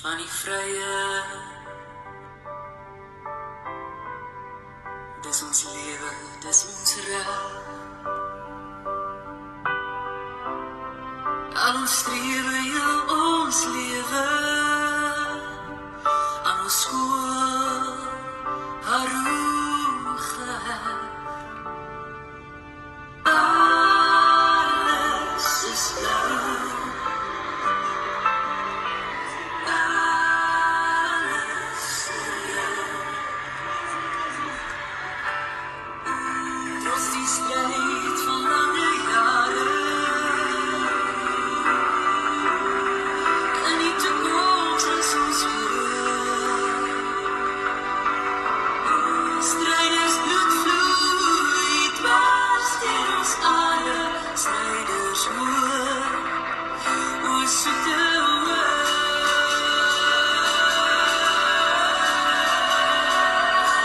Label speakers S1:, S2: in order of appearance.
S1: van die vrye. Dis ons lewe, dis ons reg. Al ons strewe, ja ons lewe. Aan ons skool, haar roem geheg. Alles is blauw. Strijders bloed vloeit dwars deur ons are, strijders hoor, o soete